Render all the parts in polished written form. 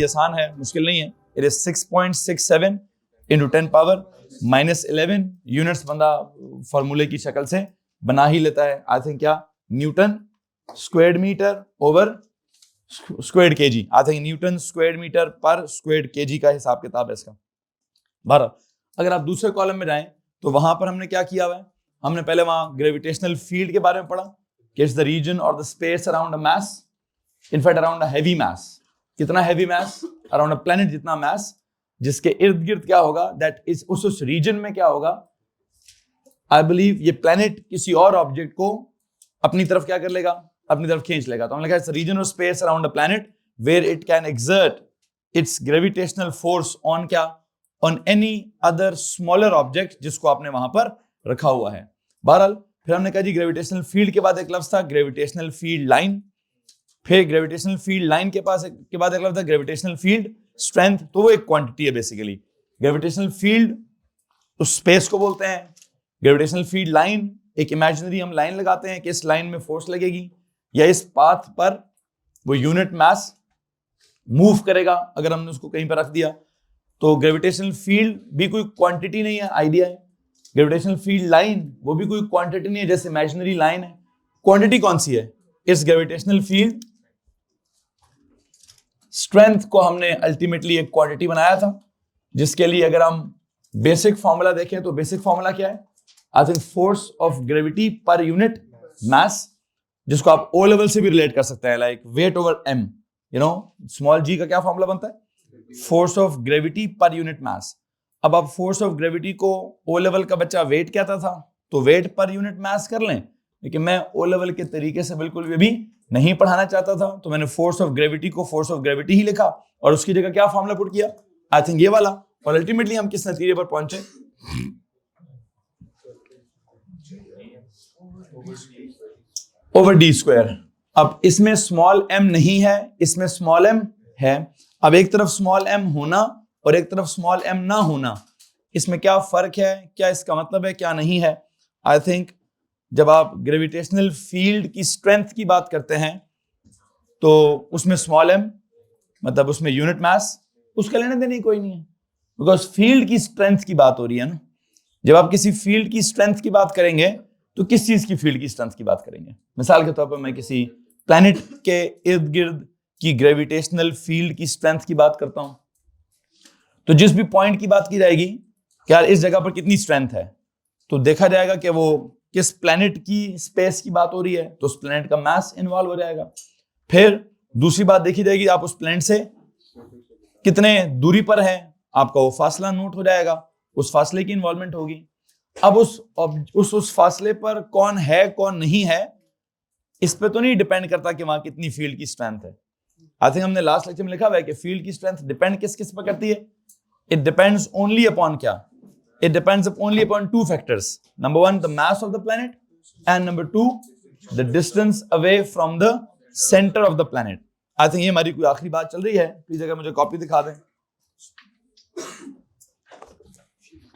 काफी आसान है, मुश्किल नहीं है। It is 6.67 into 10 power -11 units बंदा फॉर्मूले की शक्ल से बना ही लेता है। आई थिंक क्या newton squared metre over squared kg, I think newton squared metre पर स्क्वायर्ड केजी का हिसाब किताब है इसका। 12। अगर आप दूसरे कॉलम में जाएं तो वहां पर हमने क्या किया हुआ है, हमने पहले वहां ग्रेविटेशनल फील्ड के बारे में पढ़ा कि इट्स द रीजन और the space around a mass, in fact around a heavy mass. कितना heavy mass? Around a planet जितना मास, जिसके इर्द गिर्द क्या होगा, दैट इज उस रीजन में क्या होगा, आई बिलीव ये प्लैनेट किसी और ऑब्जेक्ट को अपनी तरफ क्या कर लेगा, अपनी तरफ खींच लेगा। तो हमने कहा it's region of space around a planet where it can exert its gravitational force on क्या, on any other smaller object जिसको आपने वहां पर रखा हुआ है। बहरहाल फिर हमने कहा जी ग्रेविटेशनल फील्ड के बाद एक लफ्ज था ग्रेविटेशनल फील्ड लाइन, फिर ग्रेविटेशनल फील्ड लाइन के बाद एक लफ्ज था ग्रेविटेशनल फील्ड स्ट्रेंथ। तो वो एक क्वांटिटी है बेसिकली। ग्रेविटेशनल फील्ड उस स्पेस को बोलते हैं, ग्रेविटेशनल फील्ड लाइन एक इमेजिनरी हम लाइन लगाते हैं कि इस लाइन में फोर्स लगेगी या इस पाथ पर वो यूनिट मास मूव करेगा। अगर हमने उसको कहीं पर रख दिया तो ग्रेविटेशनल फील्ड भी कोई क्वांटिटी नहीं है, आइडिया है। ग्रेविटेशनल फील्ड लाइन वो भी कोई क्वांटिटी नहीं है, जैसे इमेजिनरी लाइन है। क्वांटिटी कौन सी है? इस ग्रेविटेशनल फील्ड स्ट्रेंथ को हमने अल्टीमेटली एक क्वांटिटी बनाया था, जिसके लिए अगर हम बेसिक फॉर्मूला देखें तो बेसिक फॉर्मूला क्या है, I think force of gravity पर यूनिट मास, जिसको आप ओ लेवल से भी रिलेट कर सकते हैं, like weight over M. You know small g का क्या फॉर्मूला बनता है? फोर्स ऑफ ग्रेविटी पर यूनिट मास। अब आप फोर्स ऑफ ग्रेविटी को ओ लेवल का बच्चा वेट कहता था तो वेट पर यूनिट मास कर लें, लेकिन मैं ओ लेवल के तरीके से बिल्कुल भी नहीं पढ़ाना चाहता था, तो मैंने फोर्स ऑफ ग्रेविटी को फोर्स ऑफ ग्रेविटी ही लिखा और उसकी जगह क्या फॉर्मूला पुट किया, आई थिंक ये वाला। और अल्टीमेटली हम किस नतीजे पर पहुंचे? Over d square. अब इसमें स्मॉल एम नहीं है, इसमें स्मॉल एम है। अब एक तरफ स्मॉल एम होना और एक तरफ स्मॉल एम ना होना, इसमें क्या फर्क है, क्या इसका मतलब है, क्या नहीं है? आई थिंक जब आप ग्रेविटेशनल फील्ड की स्ट्रेंथ की बात करते हैं तो उसमें स्मॉल एम मतलब उसमें यूनिट मास, उसका लेने देने कोई नहीं है, बिकॉज फील्ड की स्ट्रेंथ की बात हो रही है ना। जब आप किसी फील्ड की स्ट्रेंथ की बात करेंगे तो किस चीज की फील्ड की स्ट्रेंथ की बात करेंगे? मिसाल के तौर पर मैं किसी प्लैनेट के इर्द गिर्द की ग्रेविटेशनल फील्ड की स्ट्रेंथ की बात करता हूं, तो जिस भी पॉइंट की बात की जाएगी कि यार इस जगह पर कितनी स्ट्रेंथ है, तो देखा जाएगा कि वो किस प्लैनेट की स्पेस की बात हो रही है, तो उस प्लैनेट का मास इन्वॉल्व हो जाएगा। फिर दूसरी बात देखी जाएगी आप उस प्लैनेट से कितने दूरी पर है, आपका वो फासला नोट हो जाएगा, उस फासले की इन्वॉल्वमेंट होगी। अब उस फासले पर कौन है कौन नहीं है, इस पे तो नहीं डिपेंड करता कि वहां कितनी फील्ड की स्ट्रेंथ है। आई थिंक हमने लास्ट लेक्चर में लिखा हुआ है कि फील्ड की स्ट्रेंथ डिपेंड किस किस पर करती है? इट डिपेंड्स ओनली अपॉन क्या? It depends only upon two factors. Number one, the mass of the planet, and number two, the distance away from the center of the planet. I think ये हमारी कोई आखिरी बात चल रही है, please अगर मुझे कॉपी दिखा दें।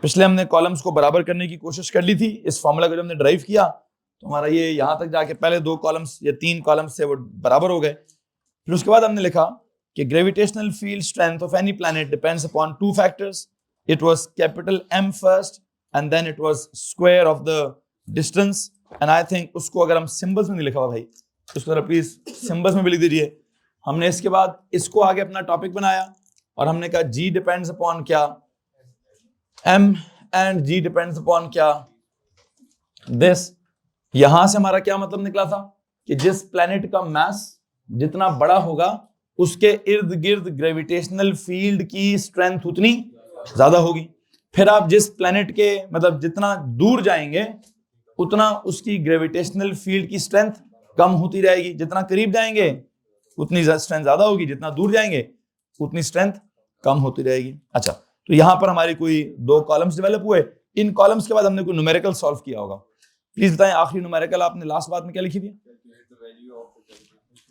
पिछले हमने कॉलम्स को बराबर करने की कोशिश कर ली थी, इस फॉर्मूला को जब हमने ड्राइव किया तो हमारा ये यहां तक जाके पहले 2 कॉलम्स या 3 कॉलम्स से वो बराबर हो गए। फिर उसके बाद हमने लिखा कि gravitational field strength of any planet depends upon 2 factors. It was capital M first and then it was square of the distance. And I think उसको अगर हम symbols में नहीं लिखा हुआ भाई, उसको जरा प्लीज symbols में भी लिख दीजिए। हमने इसके बाद इसको आगे अपना टॉपिक बनाया और हमने कहा G depends upon क्या, M and G depends upon क्या, this. यहां से हमारा क्या मतलब निकला था कि जिस प्लैनेट का मास जितना बड़ा होगा उसके इर्द गिर्द ग्रेविटेशनल फील्ड की स्ट्रेंथ उतनी ज्यादा होगी। फिर आप जिस प्लैनेट के मतलब जितना दूर जाएंगे उतना उसकी ग्रेविटेशनल फील्ड की स्ट्रेंथ कम होती रहेगी, जितना करीब जाएंगे उतनी स्ट्रेंथ ज्यादा होगी, जितना दूर जाएंगे उतनी स्ट्रेंथ कम होती रहेगी। अच्छा, तो यहां पर हमारी कोई 2 कॉलम्स डेवलप हुए। इन कॉलम्स के बाद हमने कोई न्यूमेरिकल सॉल्व किया होगा। प्लीज बताएं आखिरी न्यूमेरिकल आपने लास्ट बात में क्या लिखी थी?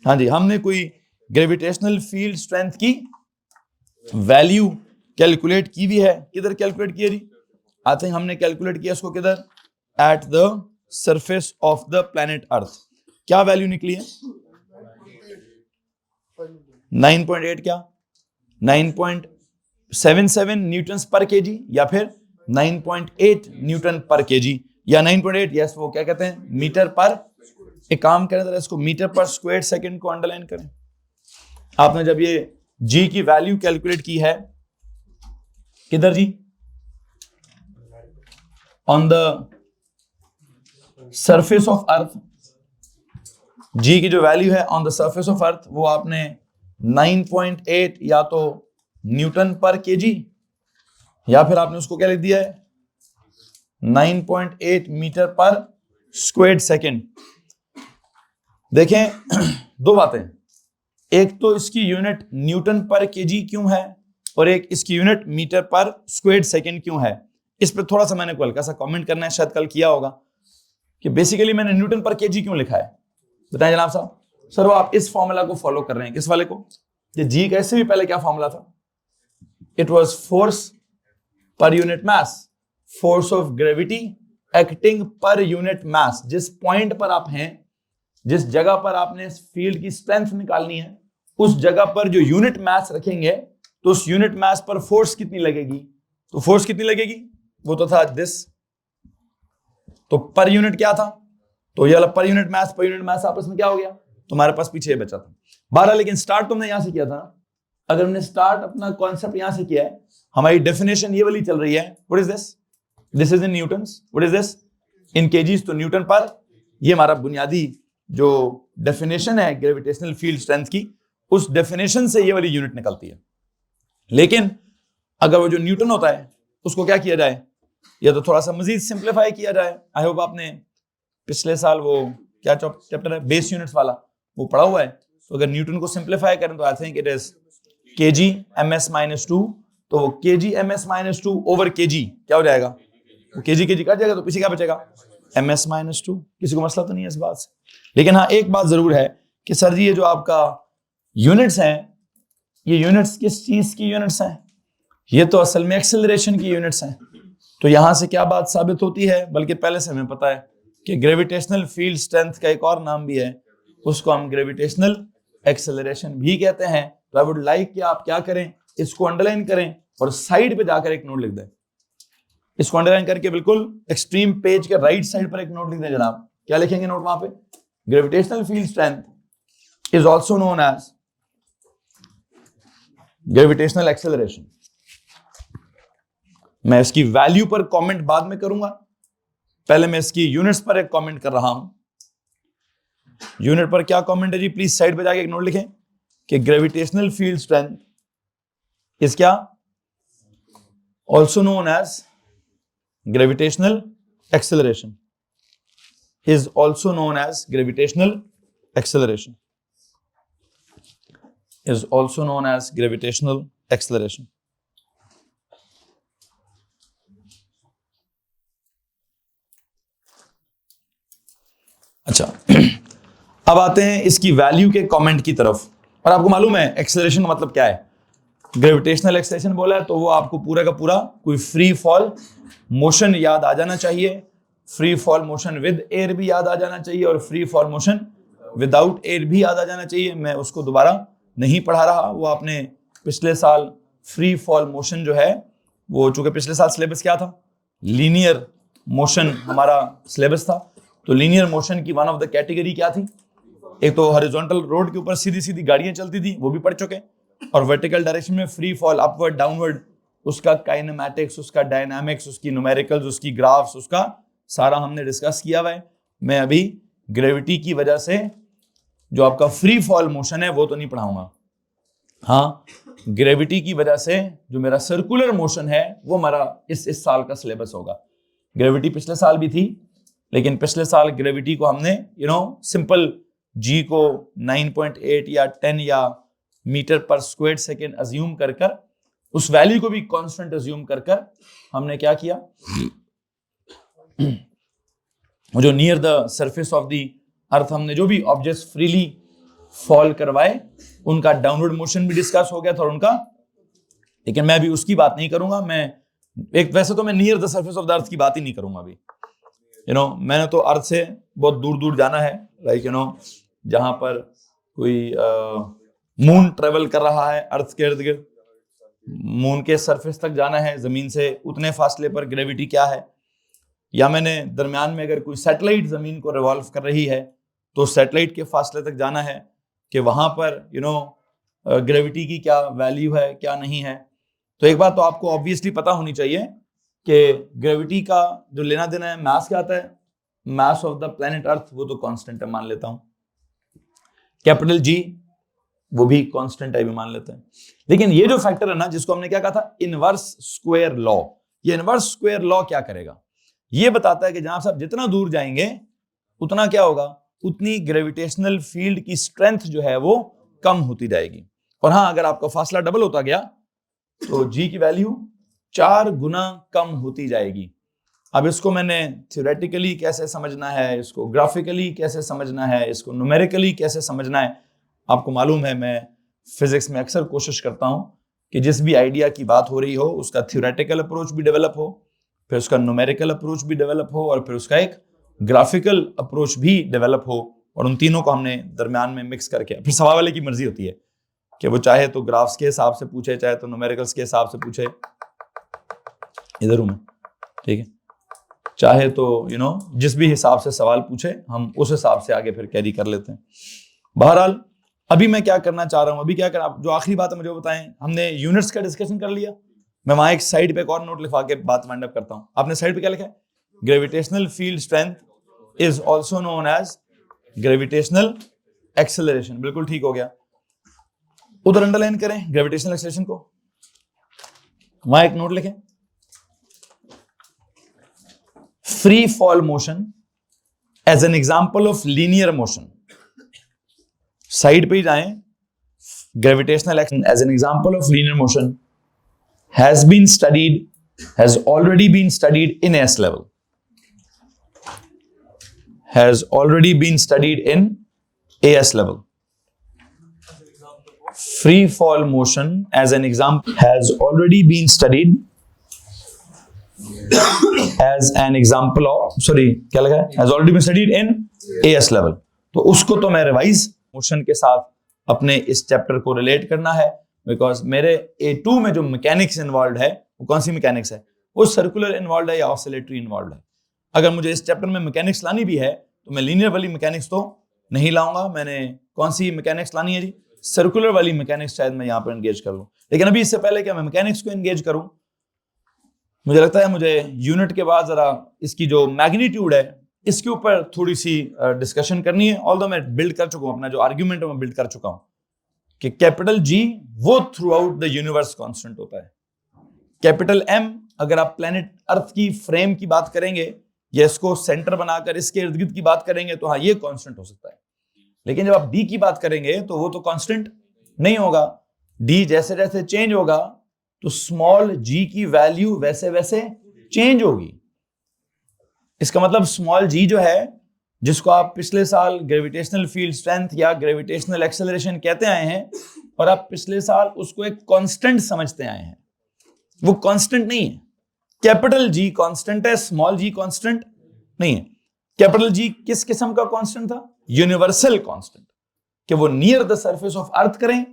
हाँ जी, हमने कोई ग्रेविटेशनल फील्ड स्ट्रेंथ की वैल्यू कैलकुलेट की भी है। किधर कैलकुलेट किया जी? आई थिंक हमने कैलकुलेट किया इसको किधर, at the surface of the planet Earth. क्या वैल्यू निकली है? 9.8 क्या 9.77 न्यूटन पर केजी या फिर 9.8 न्यूटन पर केजी या 9.8, यस वो क्या कहते हैं मीटर पर, एक काम करें जरा इसको मीटर पर स्क्वायर सेकंड को अंडरलाइन करें। आपने जब ये जी की वैल्यू कैलकुलेट की है किधर g, on the surface of Earth, g की जो वैल्यू है on the surface of Earth वो आपने 9.8 या तो न्यूटन पर केजी या फिर आपने उसको क्या लिख दिया है 9.8 मीटर पर स्क्वायर सेकंड। देखें दो बातें, एक तो इसकी यूनिट न्यूटन पर केजी क्यों है और एक इसकी यूनिट मीटर पर स्क्वायर सेकंड क्यों है। इस पर थोड़ा सा मैंने को हल्का सा कमेंट करना है, शायद कल किया होगा कि बेसिकली मैंने न्यूटन पर केजी क्यों लिखा है, बताएं जनाब साहब। सर वो आप इस फॉर्मूला को फॉलो कर रहे हैं, किस वाले को, ये जी कैसे भी पहले क्या फॉर्मूला था, इट वाज फोर्स पर unit mass, force of gravity acting पर यूनिट मास। जिस पॉइंट पर आप हैं, जिस जगह पर आपने फील्ड की स्ट्रेंथ निकालनी है, उस जगह पर जो यूनिट मास रखेंगे तो उस यूनिट मास पर फोर्स कितनी लगेगी, तो फोर्स कितनी लगेगी वो तो था दिस, तो पर यूनिट क्या था, तो ये वाला पर यूनिट मास आपस में क्या हो गया, तुम्हारे पास पीछे ये बचा था 12। लेकिन स्टार्ट तुमने यहां से किया था ना, अगर हमने स्टार्ट अपना कॉन्सेप्ट यहां से किया है, हमारी डेफिनेशन ये वाली चल रही है, what is this, this is in Newton's, what is this in KGs, तो न्यूटन पर, ये हमारा बुनियादी जो डेफिनेशन है ग्रेविटेशनल फील्ड स्ट्रेंथ की, उस डेफिनेशन से ये वाली यूनिट निकलती है। लेकिन अगर वो जो न्यूटन होता है उसको क्या किया जाए, या तो थोड़ा सा मजीद सिंप्लीफाई किया जाए। आई होप आपने पिछले साल वो क्या चैप्टर है बेस यूनिट्स वाला वो पढ़ा हुआ है, तो अगर न्यूटन को सिंप्लीफाई करें तो I think it is kg ms - 2, तो kg ms - 2 ओवर kg क्या हो जाएगा, वो kg kg कट जाएगा तो पीछे क्या बचेगा ms - 2। किसी को मसला तो नहीं है इस बात से। लेकिन हाँ एक बात जरूर है कि सर जी ये जो आपका यूनिट्स हैं, ये यूनिट्स किस चीज की यूनिट्स हैं, ये तो असल में एक्सेलरेशन की यूनिट्स हैं। तो यहां से क्या बात साबित होती है, बल्कि पहले से हमें पता है कि ग्रेविटेशनल फील्ड स्ट्रेंथ का एक और नाम भी है, उसको हम ग्रेविटेशनल एक्सेलरेशन भी कहते हैं। तो आई वुड लाइक कि आप क्या करें, इसको अंडरलाइन करें और साइड पे जाकर एक नोट लिख दें। इसको अंडरलाइन करके बिल्कुल एक्सट्रीम पेज के राइट साइड पर एक नोट लिख दें जनाब। क्या लिखेंगे नोट वहां पे, gravitational field strength is also known as gravitational acceleration. मैं इसकी वैल्यू पर कमेंट बाद में करूंगा, पहले मैं इसकी यूनिट्स पर एक कमेंट कर रहा हूं। यूनिट पर क्या कमेंट है जी, प्लीज साइड पे जाके एक नोट लिखें कि ग्रेविटेशनल फील्ड स्ट्रेंथ इज क्या, also known as gravitational acceleration, is also known as gravitational acceleration, is also known as gravitational acceleration. अच्छा अब आते हैं इसकी वैल्यू के कमेंट की तरफ। और आपको मालूम है एक्सेलरेशन का मतलब क्या है, ग्रेविटेशनल एक्सेलरेशन बोला है तो वो आपको पूरा का पूरा कोई फ्री फॉल मोशन याद आ जाना चाहिए, free fall motion with air भी याद आ जाना चाहिए और free fall motion without air भी याद आ जाना चाहिए। मैं उसको दोबारा नहीं पढ़ा रहा, वो आपने पिछले साल फ्री फॉल मोशन जो है वो, चूंकि पिछले साल सिलेबस क्या था, लीनियर मोशन हमारा सिलेबस था, तो लीनियर मोशन की वन ऑफ द कैटेगरी क्या थी, एक तो हॉरिजॉन्टल रोड के ऊपर सीधी सीधी गाड़ियां चलती थी वो भी पढ़ चुके, और वर्टिकल डायरेक्शन में फ्री फॉल अपवर्ड डाउनवर्ड, उसका काइनेमैटिक्स, उसका डायनामिक्स, उसकी न्यूमेरिकल्स, उसकी ग्राफ्स, उसका सारा हमने डिस्कस किया हुआ है। मैं अभी ग्रेविटी की वजह से जो आपका फ्री फॉल मोशन है वो तो नहीं पढ़ाऊंगा। हाँ ग्रेविटी की वजह से जो मेरा सर्कुलर मोशन है वो हमारा इस साल का सिलेबस होगा। ग्रेविटी पिछले साल भी थी, लेकिन पिछले साल ग्रेविटी को हमने सिंपल जी को 9.8 या 10 या मीटर पर स्क्वायर सेकेंड अज्यूम कर कर, उस वैल्यू को भी कांस्टेंट अज्यूम कर कर हमने क्या किया, जो near the surface of the अर्थ हमने जो भी ऑब्जेक्ट्स फ्रीली फॉल करवाए उनका डाउनवर्ड मोशन भी डिस्कस हो गया था और उनका, लेकिन मैं अभी उसकी बात नहीं करूंगा। मैं वैसे तो मैं near the surface of the अर्थ की बात ही नहीं करूंगा अभी। मैंने तो अर्थ से बहुत दूर दूर जाना है, लाइक जहां पर कोई मून ट्रेवल कर रहा है अर्थ के इर्द गिर्द, मून के सरफेस तक जाना है जमीन से, उतने फासले पर ग्रेविटी क्या है, या मैंने दरमियान में अगर कोई सैटेलाइट जमीन को रिवॉल्व कर रही है तो सैटेलाइट के फासले तक जाना है कि वहां पर ग्रेविटी की क्या वैल्यू है क्या नहीं है। तो एक बात तो आपको ऑब्वियसली पता होनी चाहिए कि ग्रेविटी का जो लेना देना है, मास क्या आता है, मास ऑफ द प्लेनेट अर्थ, वो तो कांस्टेंट है मान लेता हूं। कैपिटल जी वो भी कांस्टेंट है भी मान लेते हैं। लेकिन ये जो फैक्टर है ना जिसको हमने क्या कहा था, इनवर्स स्क्वायर लॉ, ये इनवर्स स्क्वायर लॉ क्या करेगा, ये बताता है कि जनाब साहब जितना दूर जाएंगे उतना क्या होगा, उतनी ग्रेविटेशनल फील्ड की स्ट्रेंथ जो है वो कम होती जाएगी। और हाँ, अगर आपका फासला डबल होता गया तो जी की वैल्यू 4 गुना कम होती जाएगी। अब इसको मैंने थ्योरेटिकली कैसे समझना है, इसको ग्राफिकली कैसे समझना है, इसको न्यूमेरिकली कैसे समझना है, आपको मालूम है मैं फिजिक्स में अक्सर कोशिश करता हूं कि जिस भी आइडिया की बात हो रही हो उसका थ्योरेटिकल अप्रोच भी डेवलप हो, फिर उसका न्यूमेरिकल अप्रोच भी डेवलप हो, और फिर उसका एक ग्राफिकल अप्रोच भी डेवलप हो, और उन तीनों को हमने दरमियान में मिक्स करके, फिर सवाल वाले की मर्जी होती है कि वो चाहे तो ग्राफ्स के हिसाब से पूछे, चाहे तो न्यूमेरिकल्स के हिसाब से पूछे, इधर हूं मैं, ठीक है, चाहे तो जिस भी हिसाब से सवाल पूछे हम उस हिसाब से आगे फिर कैरी कर लेते हैं। बहरहाल अभी मैं क्या करना चाह रहा हूं, अभी क्या करना, जो आखिरी बात है मुझे बताएं, हमने यूनिट्स का डिस्कशन कर लिया, मैं वहां एक साइड पे एक और नोट लिखवा के बात वाइंड अप करता हूं। आपने साइड पे क्या लिखा है, gravitational field strength is also known as gravitational acceleration, बिल्कुल ठीक हो गया। उधर अंडरलाइन करें ग्रेविटेशनल एक्सेलरेशन को, वहां एक नोट लिखें, free fall motion as an example of linear motion, side पे ही जाएं, gravitational action as an example of linear motion has already been studied in AS level, has already been studied in AS level. Free fall motion as an example has already been studied as an example of, क्या लगा है, has already been studied in AS level। तो उसको तो मैं revise motion के साथ अपने इस चैप्टर को रिलेट करना है, बिकॉज मेरे A2 में जो मैकेनिक्स इन्वॉल्व है वो कौन सी मैकेनिक्स है, वो सर्कुलर इन्वॉल्व है या ऑसिलेटरी इन्वॉल्व है। अगर मुझे इस चैप्टर में मैकेनिक्स लानी भी है तो मैं लीनियर वाली मैकेनिक्स तो नहीं लाऊंगा, मैंने कौन सी मैकेनिक्स लानी है जी, सर्कुलर वाली मैकेनिक्स शायद मैं यहाँ पर एंगेज कर लूं। लेकिन अभी इससे पहले क्या मैं मैकेनिक्स को एंगेज करूं, मुझे लगता है मुझे यूनिट के बाद जरा इसकी जो मैग्नीट्यूड है इसके ऊपर थोड़ी सी डिस्कशन करनी है। ऑल्दो मैं बिल्ड कर चुका हूं, अपना जो आर्ग्यूमेंट है मैं बिल्ड कर चुका हूं कि कैपिटल जी वो through out the universe constant होता है, कैपिटल एम अगर आप प्लेनेट अर्थ की फ्रेम की बात करेंगे या इसको सेंटर बनाकर इसके इर्द गिर्द की बात करेंगे तो हाँ ये कांस्टेंट हो सकता है। लेकिन जब आप डी की बात करेंगे तो वो तो कांस्टेंट नहीं होगा, डी जैसे जैसे चेंज होगा तो स्मॉल जी की वैल्यू वैसे वैसे चेंज होगी। इसका मतलब स्मॉल जी जो है, जिसको आप पिछले साल ग्रेविटेशनल फील्ड स्ट्रेंथ या ग्रेविटेशनल एक्सेलरेशन कहते आए हैं, और आप पिछले साल उसको एक कांस्टेंट समझते आए हैं, वो कांस्टेंट नहीं है। कैपिटल जी कांस्टेंट है, स्मॉल जी कांस्टेंट नहीं है। कैपिटल जी किस किस्म का कांस्टेंट था, यूनिवर्सल कांस्टेंट, कि वो नियर द सरफेस ऑफ अर्थ करें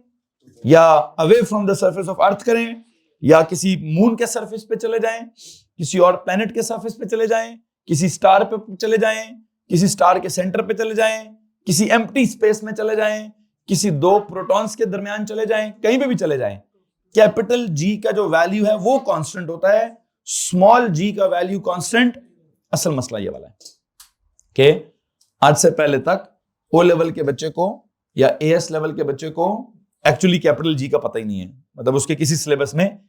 या away from the surface of अर्थ करें, या किसी मून के सरफेस पे चले जाएं, किसी और प्लेनेट के सरफेस पे चले जाएं, किसी स्टार पे चले जाएं, किसी स्टार के सेंटर पे चले जाएं, किसी एम्प्टी स्पेस में चले जाएं, किसी दो प्रोटॉन्स के दरमियान चले जाएं, कहीं पे भी चले जाएं, कैपिटल जी का जो वैल्यू है वो कांस्टेंट होता है, स्मॉल जी का वैल्यू कांस्टेंट। असल मसला ये वाला है कि आज से पहले तक ओ लेवल के बच्चे को या एएस लेवल के बच्चे को एक्चुअली कैपिटल जी का पता ही नहीं है, मतलब उसके किसी सिलेबस में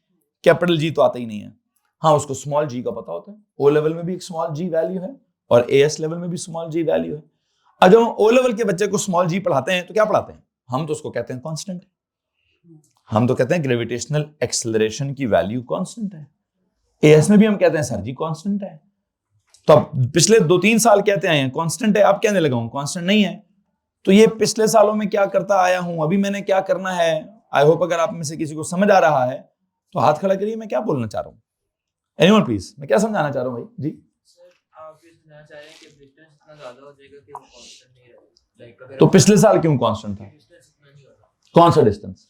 कैपिटल जी तो आता ही नहीं है। हाँ, उसको स्मॉल जी का पता होता है, ओ लेवल में भी एक स्मॉल जी वैल्यू है और एएस लेवल में भी स्मॉल जी वैल्यू है। अब जब हम ओ लेवल के बच्चे को स्मॉल जी पढ़ाते हैं तो क्या पढ़ाते हैं, हम तो उसको कहते हैं कांस्टेंट, हम तो कहते हैं ग्रेविटेशनल एक्सेलरेशन की वैल्यू कांस्टेंट है। एएस में भी हम कहते हैं सर जी कांस्टेंट है। तो अब पिछले 2-3 साल कहते आए हैं कांस्टेंट है, आप कहने लगा हूं कांस्टेंट नहीं है। तो ये पिछले सालों में क्या करता आया हूं, अभी मैंने क्या करना है, आई होप अगर आप में से किसी को समझ आ रहा है तो हाथ खड़ा करिए, मैं क्या बोलना चाह रहा हूं। एनीवन प्लीज, मैं क्या समझाना चाह रहा हूं भाई जी। तो पिछले साल क्यों कांस्टेंट था, कौन सा डिस्टेंस,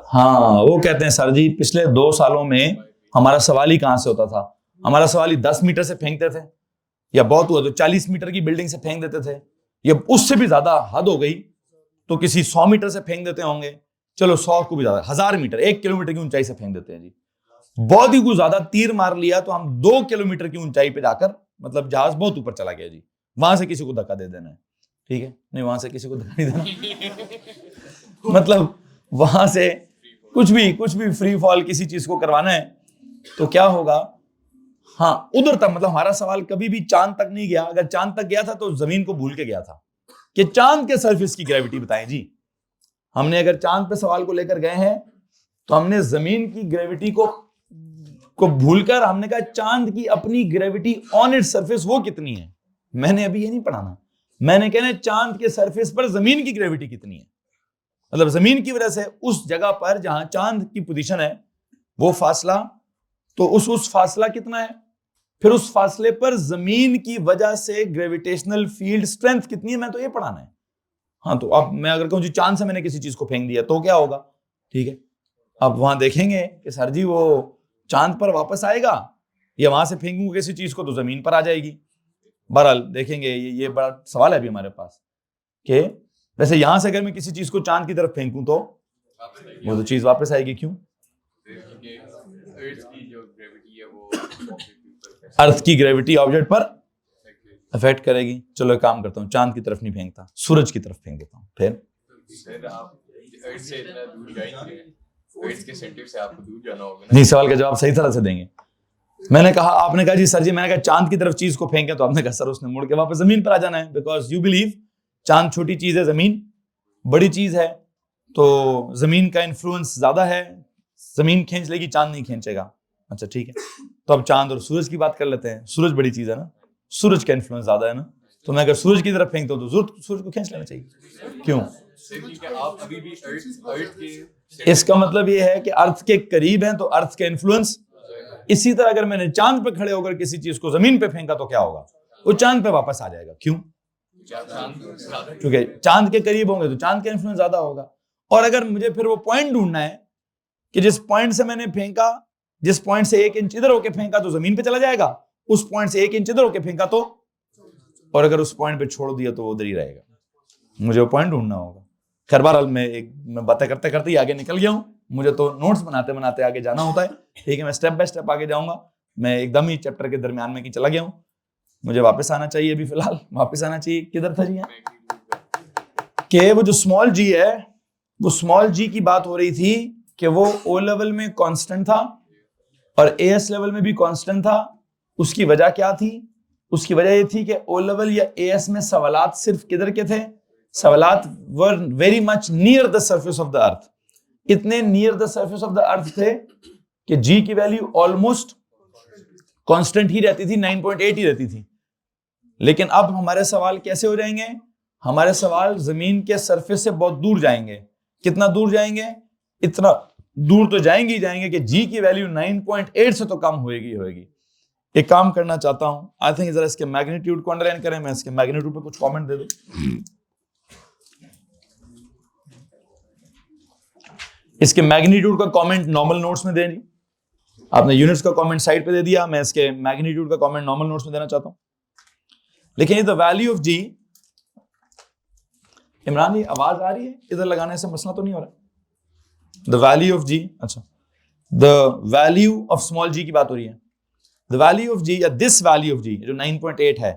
हाँ, वो कहते हैं सर जी पिछले 2 सालों में हमारा सवाल ही कहां से होता था, हमारा सवाल ही 10 मीटर से फेंकते थे, या बहुत हुआ तो 40 मीटर की बिल्डिंग से फेंक देते थे, या उससे भी ज्यादा हद हो गई तो किसी 100 मीटर से फेंक देते होंगे, चलो 100 को भी ज्यादा 1000 मीटर 1 किलोमीटर की ऊंचाई से फेंक देते हैं जी। बहुत ही कुछ ज्यादा तीर मार लिया तो हम 2 किलोमीटर की ऊंचाई पे जाकर, मतलब जहाज बहुत ऊपर चला गया जी, वहां से किसी को धक्का दे देना है, ठीक है, नहीं वहां से किसी को धक्का नहीं देना मतलब वहां से कुछ भी फ्री फॉल किसी चीज को करवाना है तो क्या होगा, हाँ उधर तक, मतलब हमारा सवाल कभी भी चांद तक नहीं गया, अगर चांद तक गया था तो जमीन को भूल के गया था कि चांद के सरफेस की ग्रेविटी बताएं जी। हमने अगर चांद पे सवाल को लेकर गए हैं तो हमने जमीन की ग्रेविटी को भूलकर हमने कहा चांद की अपनी ग्रेविटी ऑन इट्स सरफेस वो कितनी है। मैंने अभी ये नहीं पढ़ाना, मैंने कहना चांद के सरफेस पर जमीन की ग्रेविटी कितनी है, मतलब जमीन की वजह से उस जगह पर जहां चांद की पोजीशन है वो फासला, तो उस फासला कितना है, फिर उस फासले पर जमीन की वजह से ग्रेविटेशनल फील्ड स्ट्रेंथ कितनी है, मैं तो ये पढ़ाना है। हाँ तो अब मैं अगर कहूं जी चांद से मैंने किसी चीज को फेंक दिया तो क्या होगा, ठीक है, अब वहां देखेंगे कि सर जी वो चांद पर वापस आएगा या वहां से फेंकूंगा किसी चीज को तो जमीन पर आ जाएगी। बहरहाल देखेंगे, ये बड़ा सवाल है अभी हमारे पास कि वैसे यहां से अगर मैं किसी चीज को चांद की तरफ फेंकूं तो वो तो चीज वापस आएगी, क्यों, अर्थ की ग्रेविटी ऑब्जेक्ट पर अफेक्ट करेगी। चलो एक काम करता हूँ, चांद की तरफ नहीं फेंकता, सूरज की तरफ फेंक देता हूँ, फिर नहीं, सवाल का जवाब सही तरह से देंगे। मैंने कहा, आपने कहा जी सर जी, मैंने कहा चांद की तरफ चीज को फेंके, तो आपने कहा सर उसने मुड़ के वापस जमीन पर आ जाना है, बिकॉज यू बिलीव चांद छोटी चीज है, जमीन बड़ी चीज है, तो जमीन का इन्फ्लुएंस ज्यादा है, जमीन खींच लेगी, चांद नहीं खींचेगा। अच्छा ठीक है, तो अब चांद और सूरज की बात कर लेते हैं। सूरज बड़ी चीज है ना, सूरज का इन्फ्लुएंस ज्यादा है ना, तो मैं अगर सूरज की तरफ फेंकता हूं तो सूरज को खींच लेना चाहिए, क्यों, आप अभी भी अर्थ के, इसका मतलब ये है कि अर्थ के करीब हैं तो अर्थ का इन्फ्लुएंस। इसी तरह अगर मैंने चांद पे खड़े होकर किसी चीज को जमीन पे फेंका तो क्या होगा, वो चांद पे वापस आ जाएगा, क्यों, क्योंकि चांद के करीब होंगे तो चांद का इन्फ्लुएंस ज्यादा होगा। और अगर मुझे फिर वो पॉइंट ढूंढना है कि जिस पॉइंट से मैंने फेंका, जिस पॉइंट से 1 इंच इधर होके फेंका तो जमीन पे चला जाएगा, उस पॉइंट से 1 इंच इधर होके फेंका तो, और अगर उस पॉइंट पे छोड़ दिया तो वो उधर ही रहेगा, मुझे वो पॉइंट ढूंढना होगा। खैर बहरहाल मैं बातें करते करते ही आगे निकल गया हूं, मुझे तो नोट्स बनाते बनाते आगे जाना होता है, ठीक है, मैं स्टेप बाय स्टेप आगे जाऊंगा, मैं एकदम ही चैप्टर के दरमियान में की चला गया हूं, मुझे वापस आना चाहिए, अभी फिलहाल वापस आना चाहिए। किधर था जी, कि वो जो स्मॉल जी है, वो स्मॉल जी की बात हो रही थी कि वो ओ लेवल में कांस्टेंट था और एएस लेवल में भी कांस्टेंट था। उसकी वजह क्या थी, उसकी वजह ये थी कि ओ लेवल या एएस में सवालात सिर्फ किधर के थे, सवालात were very much near the surface of the earth, इतने near the surface of the earth थे कि जी की वैल्यू ऑलमोस्ट कांस्टेंट ही रहती थी, 9.8 ही रहती थी। लेकिन अब हमारे सवाल कैसे हो जाएंगे, हमारे सवाल जमीन के सरफेस से बहुत दूर जाएंगे। कितना दूर जाएंगे, इतना दूर तो जाएंगे ही जाएंगे कि जी की वैल्यू 9.8 से तो कम होएगी। एक काम करना चाहता हूं, आई थिंक जरा इसके मैग्नीट्यूड को अंडरलाइन करें, मैं इसके मैग्नीट्यूड पे कुछ कमेंट दे दूं। इसके मैग्नीट्यूड का कमेंट नॉर्मल नोट्स में दें जी, आपने यूनिट्स का कमेंट साइड पे दे दिया, मैं इसके मैग्नीट्यूड का कमेंट नॉर्मल नोट्स में देना चाहता हूं। लेकिन द वैल्यू ऑफ जी, इमरान जी आवाज आ रही है, इधर लगाने से मसला तो नहीं हो रहा, द वैल्यू ऑफ जी, अच्छा द वैल्यू ऑफ स्मॉल जी की बात हो रही है, द वैल्यू ऑफ जी या दिस वैल्यू ऑफ जी जो 9.8 है,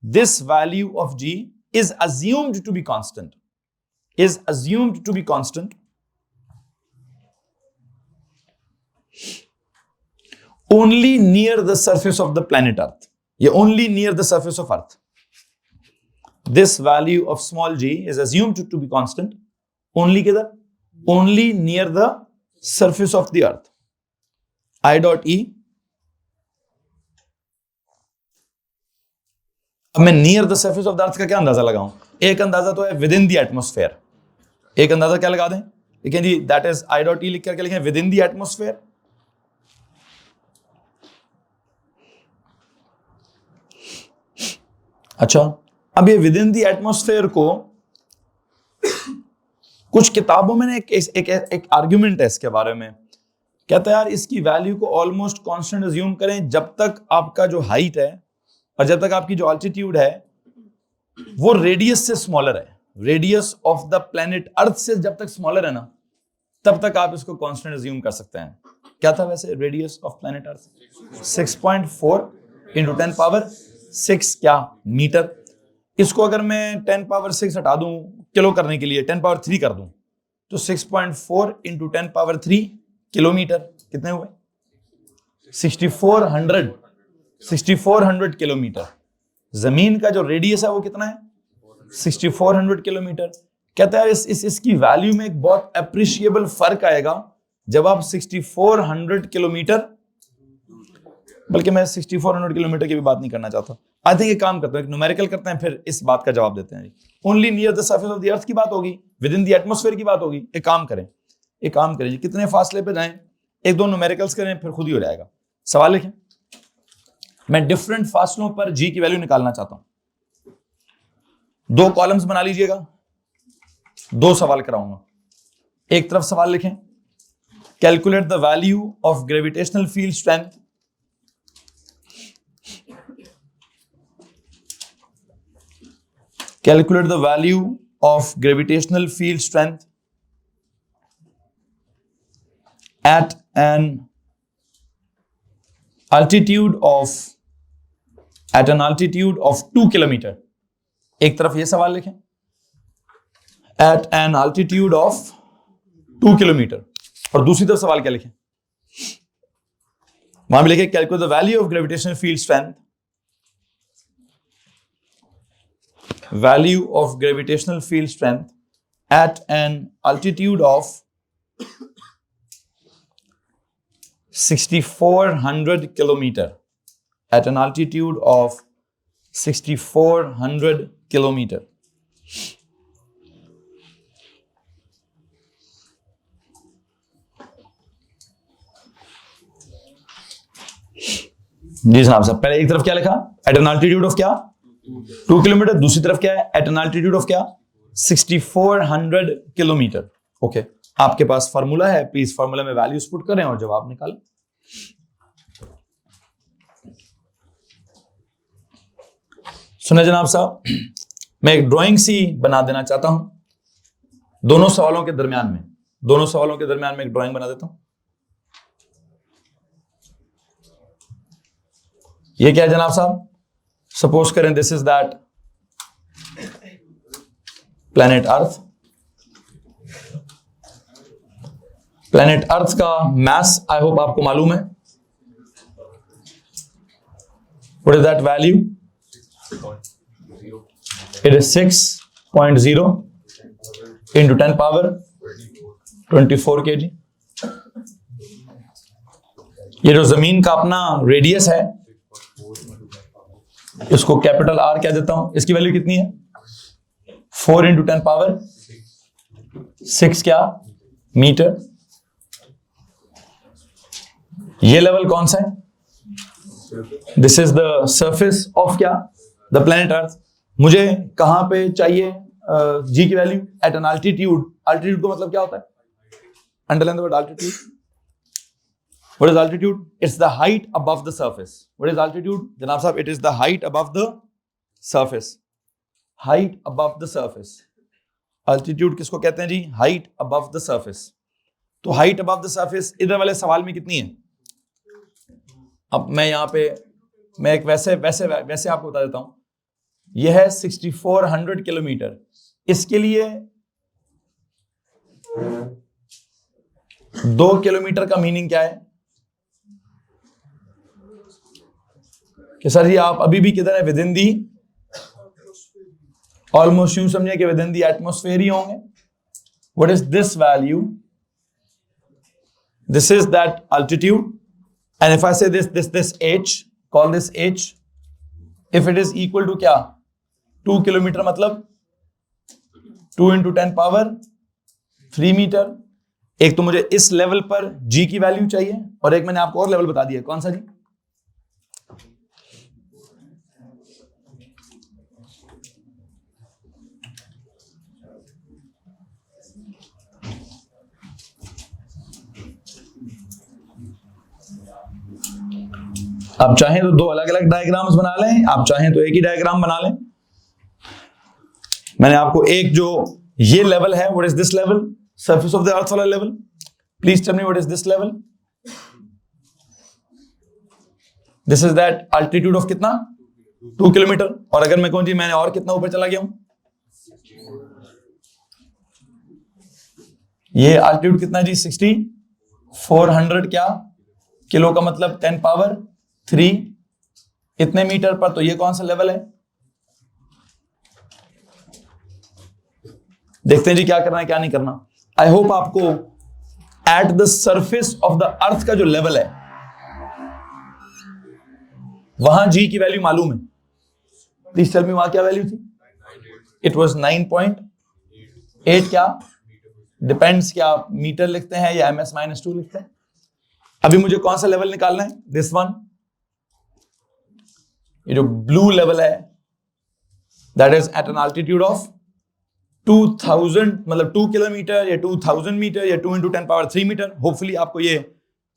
this value of g is assumed to be constant, is assumed to be constant only near the surface of the planet Earth, yeah, only near the surface of Earth. This value of small g is assumed to be constant only किधर, only near the surface of the Earth. I dot e, अब मैं near the surface of the Earth का क्या अंदाजा लगाऊं, एक अंदाजा तो है within the atmosphere, एक अंदाजा क्या लगा दें, लेकिन जी that is I dot e लिख करके लिखें within the atmosphere। अच्छा, अब ये विद इन दी एटमॉस्फेयर को कुछ किताबों में ना एक आर्ग्यूमेंट है इसके बारे में, कहता है यार इसकी वैल्यू को ऑलमोस्ट कांस्टेंट अज्यूम करें जब तक आपका जो हाइट है और जब तक आपकी जो अल्टीट्यूड है वो रेडियस से स्मॉलर है, रेडियस ऑफ द प्लेनेट अर्थ से जब तक स्मॉलर है ना तब तक आप इसको कांस्टेंट अज्यूम कर सकते हैं। क्या था वैसे radius of planet earth? 6.4 into 10 power 6 क्या मीटर। इसको अगर मैं 10 पावर 6 हटा दूं किलो करने के लिए 10 पावर 3 कर दूं तो 6.4 इंटू 10 पावर 3 किलोमीटर कितने हुए? 6400 किलोमीटर। जमीन का जो रेडियस है वो कितना है? 6400 किलोमीटर। कहता है इसकी वैल्यू में एक बहुत अप्रिशिएबल फर्क आएगा जब आप 6400 किलोमीटर, बल्कि मैं 6400 किलोमीटर की भी बात नहीं करना चाहता। आई थिंक एक काम करते हैं, एक न्यूमेरिकल करते हैं, फिर इस बात का जवाब देते हैं। Only near the surface of the अर्थ की बात होगी, विद इन द एटमॉस्फेयर की बात होगी। एक काम करें जी, कितने फासले पे जाएं, एक दो न्यूमेरिकल्स करें, फिर खुद ही हो जाएगा। सवाल लिखें। मैं डिफरेंट फासलों पर जी की वैल्यू निकालना चाहता हूं। 2 कॉलम्स बना लीजिएगा, 2 सवाल कराऊंगा। एक तरफ सवाल लिखें, calculate the value of gravitational field strength calculate the value of gravitational field strength at an altitude of 2 kilometre. एक तरफ ये सवाल लिखें, at an altitude of 2 kilometre, और दूसरी तरफ सवाल क्या लिखें? वहां भी लिखे calculate the value of gravitational field strength, value of gravitational field strength at an altitude of 6400 kilometer, at an altitude of 6400 kilometer। जी जनाब साहब, पहले एक तरफ क्या लिखा? at an altitude of क्या? 2 किलोमीटर। दूसरी तरफ क्या है? एट एन अल्टीट्यूड ऑफ क्या? 6400 किलोमीटर। ओके, आपके पास फार्मूला है, प्लीज फार्मूला में वैल्यूज पुट करें और जवाब निकालें। सुने जनाब साहब, मैं एक ड्राइंग सी बना देना चाहता हूं दोनों सवालों के दरमियान में एक ड्राइंग बना देता हूं। ये क्या है जनाब साहब? सपोज करें this is that planet earth. Planet earth का मास आई होप आपको मालूम है। What is that value? It is 6.0 into 10 power 24 kg। ये जो जमीन का अपना रेडियस है इसको कैपिटल आर क्या देता हूं, इसकी वैल्यू कितनी है? 4 इंटू 10 पावर 6 क्या मीटर। ये लेवल कौन सा है? This is the surface of क्या? The planet earth. मुझे कहां पे चाहिए जी की value? At an altitude. Altitude का मतलब क्या होता है? Underline the word altitude. What is altitude? It's the height above the surface. What is altitude? जनाब साहब, it is the height above the surface. Height above the surface. Altitude किसको कहते हैं जी? Height above the surface. तो height above the surface इधर वाले सवाल में कितनी है? अब मैं यहाँ पे मैं एक वैसे आपको बता देता हूं। यह है 6400 किलोमीटर। इसके लिए 2 किलोमीटर का मीनिंग क्या है? कि सर जी आप अभी भी किधर है? विद इन दी, ऑलमोस्ट यूं समझिए कि विद इन दी एटमॉस्फेयर ही होंगे। What is this value? This is that altitude, and if I say this h, call this h, if it is equal to क्या? 2 किलोमीटर, मतलब 2 into 10 power 3 metre. एक तो मुझे इस लेवल पर g की वैल्यू चाहिए और एक मैंने आपको और लेवल बता दिया। कौन सा जी? आप चाहें तो दो अलग अलग डायग्राम्स बना लें, आप चाहें तो एक ही डायग्राम बना लें। मैंने आपको एक जो ये लेवल है, what is this level, surface of the Earth वाला level, please tell me what is this level. This is that altitude of कितना, 2 किलोमीटर। और अगर मैं कहूं जी मैंने और कितना ऊपर चला गया हूं, ये अल्टीट्यूड कितना जी, 6400 क्या किलो का मतलब 10 पावर 3 इतने मीटर पर। तो ये कौन सा लेवल है, देखते हैं जी क्या करना है क्या नहीं करना। आई होप आपको eight the surface of the अर्थ का जो लेवल है वहां जी की वैल्यू मालूम है। प्लीज टेल मी वहां क्या वैल्यू थी, इट वाज 9.8 क्या, डिपेंड्स क्या मीटर लिखते हैं या ms-2 लिखते हैं। अभी मुझे कौन सा लेवल निकालना है, दिस वन, ये जो ब्लू लेवल है, that is at an altitude of 2000 मतलब 2 किलोमीटर या 2000 मीटर या 2 × 10⁻³ मीटर। होपफुली आपको ये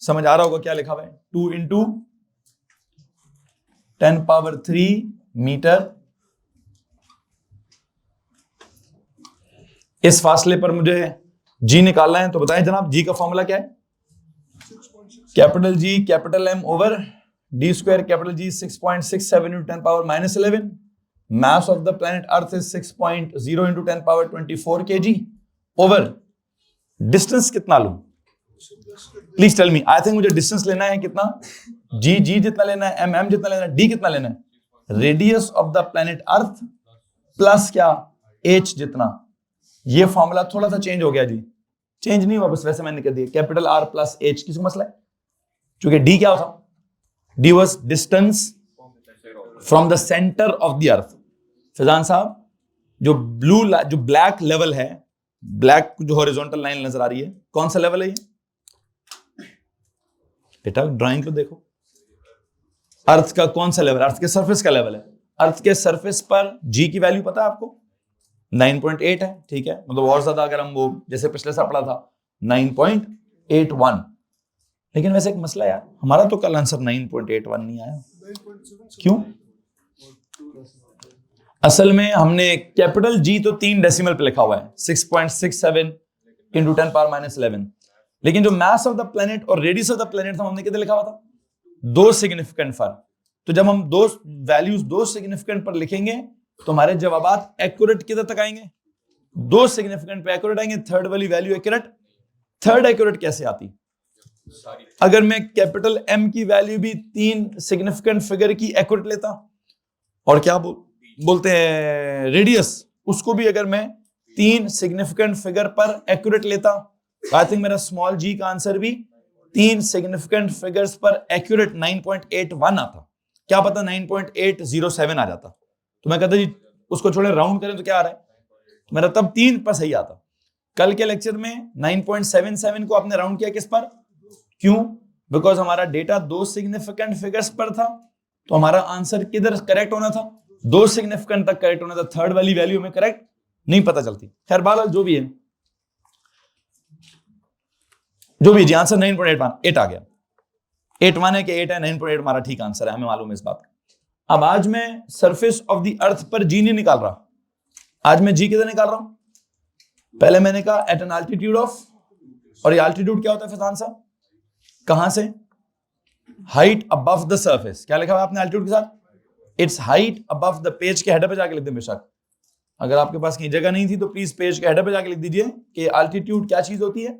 समझ आ रहा होगा क्या लिखा हुआ है, 2 × 10⁻³ मीटर। इस फासले पर मुझे जी निकालना है, तो बताएं जनाब जी का फॉर्मूला क्या है, capital G capital M over d square capital G 6.67 × 10⁻−11। mass of the planet earth is 6.0 × 10⁻24 kg over distance कितना लूं, please tell me. I think मुझे डिस्टेंस लेना है कितना, जी जितना लेना है, एम जितना लेना है, डी कितना लेना है, radius of the planet earth plus क्या एच जितना। ये फॉर्मूला थोड़ा सा चेंज हो गया जी, चेंज नहीं हुआ बस वैसे मैंने कर दिया, कैपिटल आर प्लस एच। किसको मसला है, क्योंकि डी क्या था, D was distance from the centre of the अर्थ। फैजान साहब जो ब्लैक लेवल है, ब्लैक जो हॉरिजॉन्टल लाइन नजर आ रही है, कौन सा लेवल है ये बेटा, ड्राइंग को देखो, अर्थ का कौन सा लेवल, अर्थ के सरफेस का लेवल है। अर्थ के सरफेस पर जी की वैल्यू पता है आपको, 9.8 है, ठीक है, मतलब और ज्यादा अगर हम वो जैसे पिछले साल पढ़ा था 9.81। लेकिन वैसे एक मसला यार, हमारा तो कल आंसर 9.81 नहीं आया, क्यों? असल में हमने कैपिटल जी तो 3 डेसिमल पे लिखा हुआ है, 6.67 × 10⁻−11, लेकिन जो मास ऑफ द प्लेनेट और रेडियस ऑफ द प्लेनेट था हमने कितने लिखा हुआ था, 2 सिग्निफिकेंट फर्क। तो जब हम दो वैल्यूज 2 सिग्निफिकेंट पर लिखेंगे तो हमारे जवाबात एक्यूरेट किधर तक आएंगे, 2 सिग्निफिकेंट पे एक्यूरेट आएंगे। थर्ड वाली वैल्यू एक्यूरेट, थर्ड एक्यूरेट कैसे आती, अगर मैं कैपिटल एम की वैल्यू भी 3 सिग्निफिकेंट फिगर की एक्यूरेट लेता, और क्या बोलते हैं रेडियस, उसको भी अगर मैं 3 सिग्निफिकेंट फिगर पर एक्यूरेट लेता, आई थिंक मेरा स्मॉल जी का आंसर भी 3 सिग्निफिकेंट फिगर्स पर एक्यूरेट 9.81 आता। क्या पता 9.807 आ जाता, तो मैं कहता जी उसको छोड़े राउंड करें तो क्या आ रहा है, तो मेरा तब 3 पर सही आता। कल के लेक्चर में 9.77 को आपने राउंड किया किस पर, क्यों? बिकॉज हमारा डेटा 2 सिग्निफिकेंट फिगर्स पर था, तो हमारा आंसर किधर करेक्ट होना था, 2 सिग्निफिकेंट तक करेक्ट होना था। थर्ड वाली वैल्यू में करेक्ट नहीं पता चलती। खैर बहरहाल जो भी है जी, आंसर 9.81 आ गया। 81 है कि 8 है, 9.8 हमारा ठीक आंसर है, हमें मालूम है इस बात का। अब आज मैं सरफेस ऑफ द अर्थ पर जी नहीं निकाल रहा, आज मैं जी किधर निकाल रहा हूं, पहले मैंने कहा एट एन अल्टीट्यूड ऑफ, और ये अल्टीट्यूड क्या होता है फैजान साहब, कहां से, हाइट अबव द सरफेस। क्या लिखा हुआ आपने अल्टीट्यूड के साथ, it's height above the, page के हेडर पे जाके लिख दें बेशक, अगर आपके पास कहीं जगह नहीं थी तो प्लीज पेज के हेडर पे जाके लिख दीजिए कि अल्टीट्यूड क्या चीज होती है,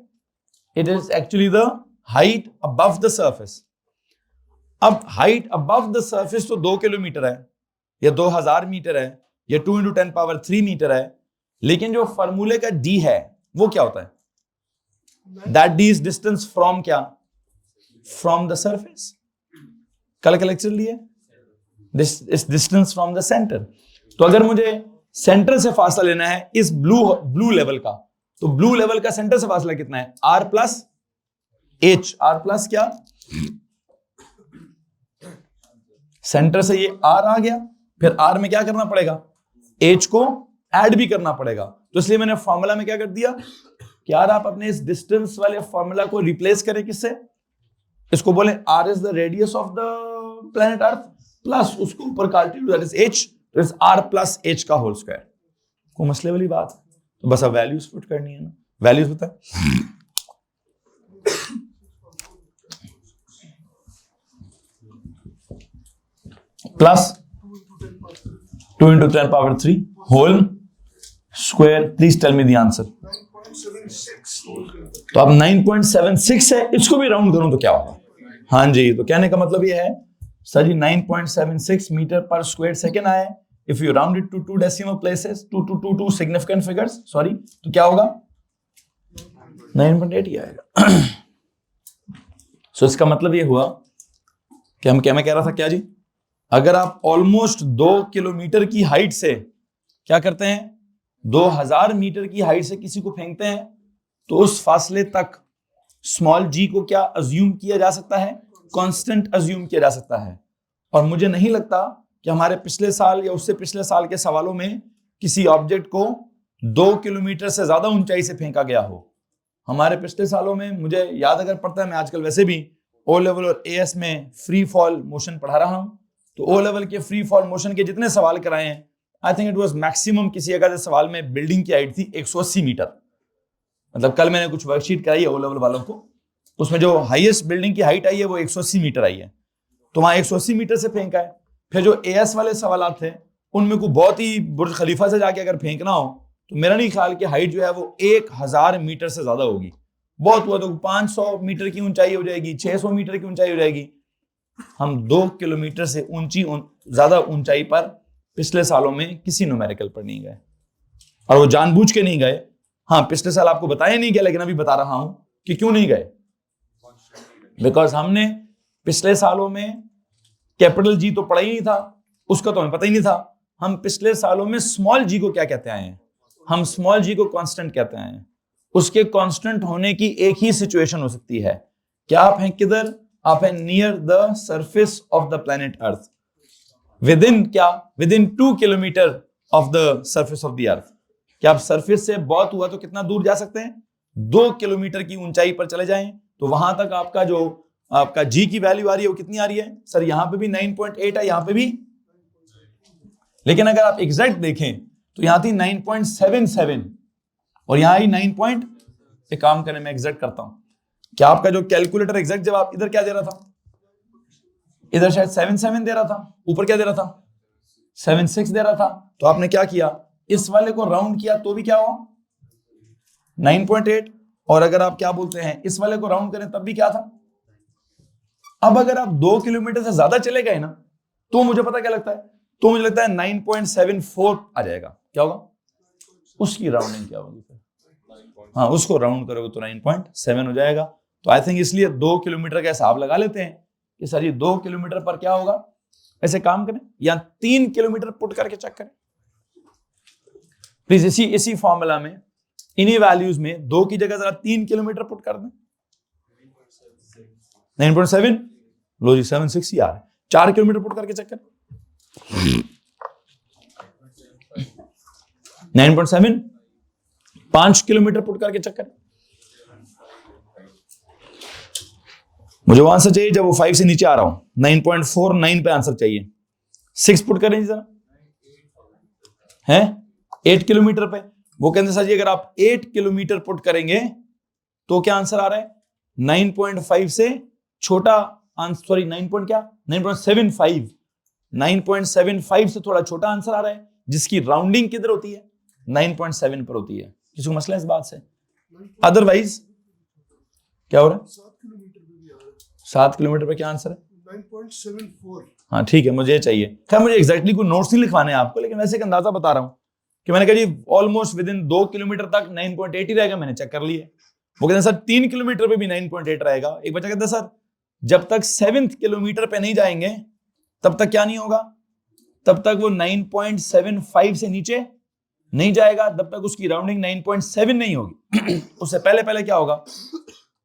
it is actually the height above the surface. अब हाइट अबव द सरफेस तो 2 किलोमीटर है या 2000 मीटर है या 2 × 10⁻³ मीटर है, लेकिन जो फॉर्मूले का डी है वो क्या होता है, that D is distance from क्या, फ्रॉम द सरफेस। कल का लेक्चर लिए this distance from the centre. तो अगर मुझे सेंटर से फासला लेना है इस ब्लू लेवल का, तो ब्लू लेवल का सेंटर से फासला कितना है, r plus h. R plus क्या, सेंटर से ये r आ गया, फिर r में क्या करना पड़ेगा, h को ऐड भी करना पड़ेगा। तो इसलिए मैंने फॉर्मूला में क्या कर दिया कि यार आप अपने इस डिस्टेंस वाले फॉर्मूला को रिप्लेस करें किससे, इसको बोले r is the radius of the planet earth plus उसको ऊपर का अल्टीट्यूड दैट इज h, तो इज r प्लस h का होल स्क्वायर। कोई मसले वाली बात? तो बस अब वैल्यूज पुट करनी है ना। वैल्यूज होता है plus 2 into 10 power 3 whole square। Please tell me the answer। तो अब 9.76 है, इसको भी राउंड करूं तो क्या होगा? हाँ जी, तो कहने का मतलब ये है सर जी 9.76 मीटर पर स्क्वायर सेकेंड आया है। If you round it to 2 decimal places, 2 significant figures, sorry, तो क्या होगा? 9.8 ही आएगा। सो इसका मतलब ये हुआ कि हम क्या, मैं कह रहा था क्या जी, अगर आप ऑलमोस्ट 2 किलोमीटर की हाइट से क्या करते हैं, 2000 मीटर की हाइट से किसी को फेंकते हैं, तो उस फासले तक स्मॉल जी को क्या अज्यूम किया जा सकता है? कांस्टेंट अज्यूम किया जा सकता है। और मुझे नहीं लगता कि हमारे पिछले साल या उससे पिछले साल के सवालों में किसी ऑब्जेक्ट को 2 किलोमीटर से ज्यादा ऊंचाई से फेंका गया हो। हमारे पिछले सालों में मुझे याद अगर पड़ता है, मैं आजकल वैसे भी ओ लेवल और एएस में फ्री फॉल मोशन पढ़ा रहा हूं, तो ओ लेवल के फ्री फॉल मोशन के जितने सवाल कराए हैं, I think it was maximum किसी अगर सवाल में बिल्डिंग की हाइट थी 180 मीटर। मतलब कल मैंने कुछ वर्कशीट कराई है ओ लेवल वालों को, उसमें जो हाईएस्ट बिल्डिंग की हाइट आई है वो 180 मीटर आई है, तो वहां 180 मीटर से फेंका है। फिर जो एएस वाले सवाल थे उनमें को बहुत ही बुर्ज खलीफा से जाके अगर फेंकना हो तो मेरा नहीं ख्याल कि हाइट जो है वो 1000 मीटर से ज्यादा होगी। बहुत हुआ तो 500 मीटर की ऊंचाई हो जाएगी, 600 मीटर की ऊंचाई हो जाएगी। हम 2 किलोमीटर से ज्यादा ऊंचाई पर पिछले सालों में किसी न्यूमेरिकल पर नहीं गए, और वो जानबूझ के नहीं गए। हाँ, पिछले साल आपको बताया नहीं गया, लेकिन अभी बता रहा हूं कि क्यों नहीं गए। बिकॉज हमने पिछले सालों में कैपिटल जी तो पढ़ा ही नहीं था, उसका तो हमें पता ही नहीं था। हम पिछले सालों में स्मॉल जी को क्या कहते आए हैं? हम स्मॉल जी को कांस्टेंट कहते आए हैं। उसके कांस्टेंट होने की एक ही सिचुएशन हो सकती है, क्या आप हैं किधर? आप हैं near the surface of the planet earth, within 2 kilometre of the surface of the Earth. क्या आप सरफेस से बहुत हुआ तो कितना दूर जा सकते हैं? 2 किलोमीटर की ऊंचाई पर चले जाएं, तो वहां तक आपका जी की वैल्यू आ रही है वो कितनी आ रही है? सर यहां पे भी 9.8 है, यहां पे भी, लेकिन अगर आप एग्जैक्ट देखें तो यहां थी 9.77 और यहां आई 9. एक काम करें, मैं एग्जैक्ट करता हूं। क्या आपका जो कैलकुलेटर एग्जैक्ट जवाब इधर क्या दे रहा था? इधर शायद 77 दे रहा था, ऊपर क्या दे रहा था? 76 दे रहा था। तो आपने क्या किया, इस वाले को राउंड किया तो भी क्या हुआ? 9.8। और अगर आप क्या बोलते हैं, इस वाले को राउंड करें तब भी क्या था? अब अगर आप 2 किलोमीटर से ज्यादा चले गए ना, तो मुझे पता क्या लगता है, तो मुझे लगता है 9.74 आ जाएगा। क्या होगा? उसकी राउंडिंग क्या होगी? हाँ, उसको राउंड करोगे तो 9.7 हो जाएगा। तो आई थिंक इसलिए 2 किलोमीटर का हिसाब लगा लेते हैं कि सर ये 2 किलोमीटर पर क्या होगा। ऐसे काम करें या 3 किलोमीटर पुट करके चेक करें प्लीज। इसी फॉर्मूला में, इन्हीं वैल्यूज में 2 की जगह जरा 3 किलोमीटर पुट कर दें। 9.7 लो जी, 76 ही आ रहा है। 4 किलोमीटर पुट करके चेक करें। 9.7 5 किलोमीटर पुट करके चेक करें। मुझे वो आंसर चाहिए जब वो 5 से नीचे आ रहा हूं। 9.49 पे आंसर चाहिए। 6 पुट करें जरा, है 8 किलोमीटर पे। वो कहते सर जी अगर आप 8 किलोमीटर पुट करेंगे तो क्या आंसर आ रहा है? 9.5 से छोटा आंसर, सॉरी 9.75 9.75 से थोड़ा छोटा आंसर आ रहा है, जिसकी राउंडिंग किधर होती है? 9.7 पर होती है। किसी को मसला है इस बात से? अदरवाइज क्या हो रहा है? 7 किलोमीटर पे क्या आंसर है? 9.74। हाँ ठीक है, मुझे चाहिए। खैर मुझे एग्जैक्टली कोई नोट्स नहीं लिखवाने हैं आपको, लेकिन वैसे एक अंदाजा बता रहा हूं कि मैंने कहा जी ऑलमोस्ट विद इन 2 किलोमीटर तक 9.8 ही रहेगा। मैंने चेक कर लिया। वो कहते हैं सर 3 किलोमीटर पे भी 9.8 रहेगा। एक बच्चा कहता है सर जब तक 7th किलोमीटर पे नहीं जाएंगे तब तक क्या नहीं होगा? तब तक वो 9.75 से नीचे नहीं जाएगा, तब तक उसकी राउंडिंग 9.7 नहीं होगी। उससे पहले पहले क्या होगा?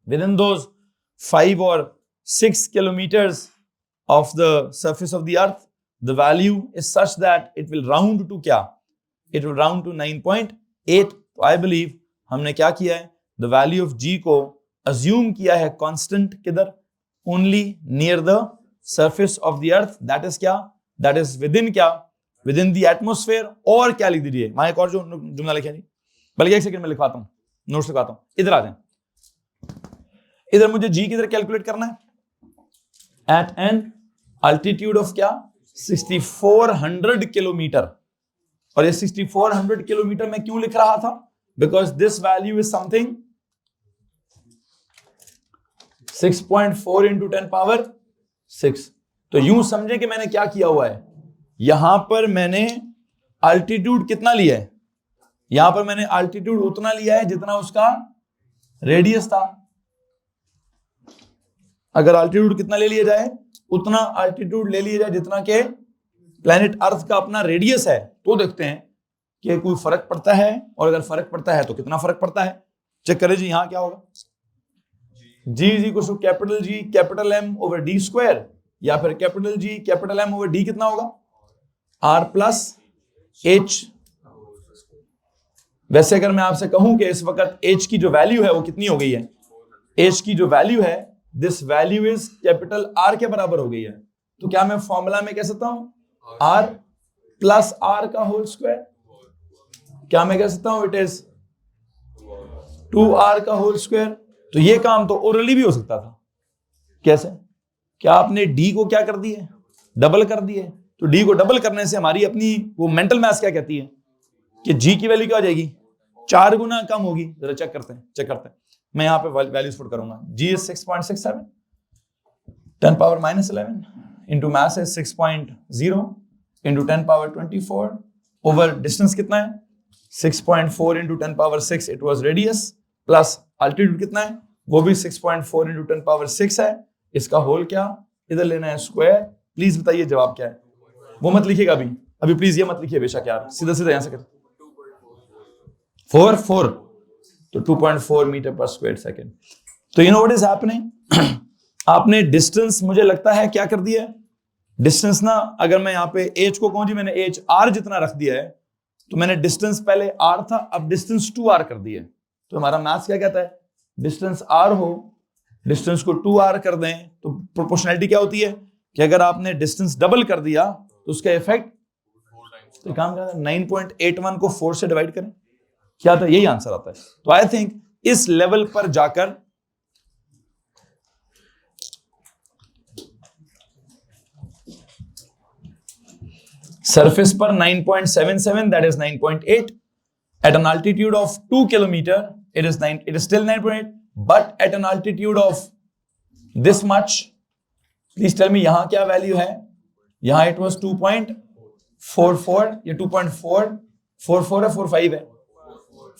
विद इन दोज 5 और 6 kilometers of the surface of the earth, the value is such that it will round to क्या? It will round to 9.8. I believe हमने क्या किया है? The value of G को assume किया है constant किधर? Only near the surface of the Earth that is क्या, दैट इज विदिन क्या, विदिन द एटमोस्फेयर, और क्या लिख दीजिए वहां एक और जो जुमला लिखा नहीं, बल्कि एक सेकंड में लिखवाता हूं, नोट्स लिखवाता हूं, इधर आ जाए, इधर मुझे जी किधर कैलकुलेट करना है, एट एन अल्टीट्यूड ऑफ क्या 6400 किलोमीटर, और ये 6400 किलोमीटर में क्यों लिख रहा था, because this value is something 6.4 into 10 power 6। तो यूं समझे कि मैंने क्या किया हुआ है, यहां पर मैंने अल्टीट्यूड कितना लिया है, यहां पर मैंने अल्टीट्यूड उतना लिया है जितना उसका रेडियस था। अगर अल्टीट्यूड कितना ले लिया जाए, उतना अल्टीट्यूड ले लिया जाए जितना के प्लेनेट अर्थ का अपना रेडियस है, तो देखते हैं कि कोई फर्क पड़ता है, और अगर फर्क पड़ता है तो कितना फर्क पड़ता है। चेक करें जी, यहां क्या होगा, G is equal to capital G capital M over d square, या फिर capital G capital M over d कितना होगा, R प्लस H। वैसे अगर मैं आपसे कहूं कि इस वक्त H की जो वैल्यू है वो कितनी हो गई है, H की जो वैल्यू है, this value is capital R के बराबर हो गई है, तो क्या मैं फॉर्मूला में कह सकता हूं R प्लस R का होल स्क्वायर, क्या मैं कह सकता हूं इट इज 2R का होल स्क्वायर। तो ये काम तो ओरली भी हो सकता था, कैसे, क्या आपने D को क्या कर दिए, डबल कर दिए, तो D को डबल करने से हमारी अपनी वो मेंटल मैथ्स क्या कहती है कि G की वैल्यू क्या हो जाएगी, 4 गुना कम होगी। जरा चेक करते हैं, मैं यहां पे वैल्यूज पुट करूंगा। G is 6.67 10 power minus 11 into mass is 6.0 into 10 power 24 over distance कितना है 6.4 into 10 power 6 it was radius, plus altitude कितना है, वो भी 6.4 इंटू 10 पावर 6 है, इसका होल क्या इधर लेना है स्क्वायर। प्लीज बताइए जवाब क्या है, वो मत लिखिएगा अभी प्लीज ये मत लिखिए बेशक यार, सीधा यहां से कर 4 तो 2.4 मीटर पर स्क्वायर सेकेंड। तो you know what is happening, आपने डिस्टेंस मुझे लगता है क्या कर दिया है, डिस्टेंस ना, अगर मैं यहाँ पे एज को कहूं जी, मैंने एज आर जितना रख दिया है, तो मैंने डिस्टेंस पहले आर था, अब डिस्टेंस 2R कर दिया है। तो हमारा मैथ्स क्या कहता है, डिस्टेंस R हो, डिस्टेंस को 2R कर दें, तो प्रोपोर्शनैलिटी क्या होती है कि अगर आपने डिस्टेंस डबल कर दिया तो उसका इफेक्ट, तो काम करता है 9.81 को 4 से डिवाइड करें, क्या आता है, यही आंसर आता है। तो आई थिंक इस लेवल पर जाकर सरफेस पर 9.77 that is 9.8, at an altitude of 2 kilometer it is still 9.8, but at an altitude of this much, please tell me यहां क्या वैल्यू है, यहां it was 2.44 या 2.444 है 45 है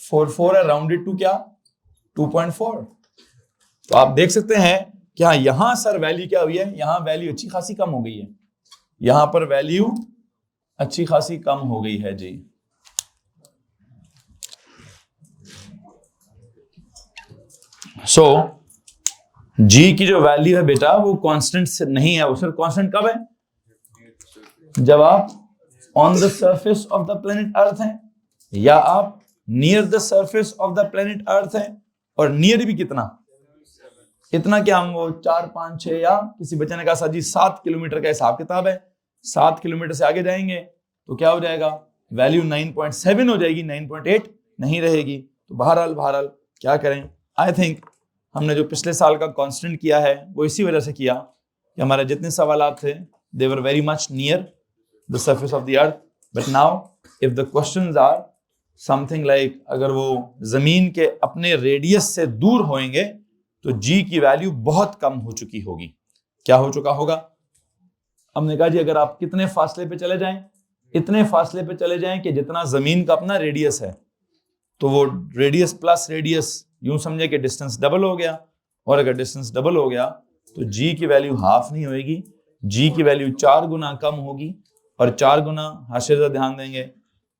44 है, राउंडेड टू क्या 2.4। तो आप देख सकते हैं कि हाँ यहां सर वैल्यू क्या हुई है, यहां वैल्यू अच्छी खासी कम हो गई है, यहां पर वैल्यू अच्छी खासी कम हो गई है जी। सो G की जो वैल्यू है बेटा वो कांस्टेंट से नहीं है, वो सिर्फ कांस्टेंट कब है, जब आप on the surface of the planet अर्थ हैं, या आप near the surface of the planet अर्थ हैं, और नियर भी कितना, इतना क्या हम वो 4 5 6 या किसी बच्चे ने कहा सर जी 7 किलोमीटर का हिसाब किताब है, 7 किलोमीटर से आगे जाएंगे तो क्या हो जाएगा, वैल्यू 9.7 हो जाएगी, 9.8 नहीं रहेगी। तो बहरहाल क्या करें, आई थिंक हमने जो पिछले साल का कांस्टेंट किया है वो इसी वजह से किया कि हमारे जितने सवालात थे they were very much near the surface of the Earth, but now if the questions are something like, अगर वो जमीन के अपने रेडियस से दूर होंगे तो G की वैल्यू बहुत कम हो चुकी होगी। क्या हो चुका होगा, हमने कहा जी अगर आप कितने फासले पे चले जाएं, इतने फासले पे चले जाएं कि जितना जमीन का अपना रेडियस है, तो वो रेडियस प्लस रेडियस, यूं समझे कि डिस्टेंस डबल हो गया, और अगर डिस्टेंस डबल हो गया तो G की वैल्यू हाफ नहीं होगी, G की वैल्यू 4 गुना कम होगी, और 4 गुना, हाशिर ध्यान देंगे,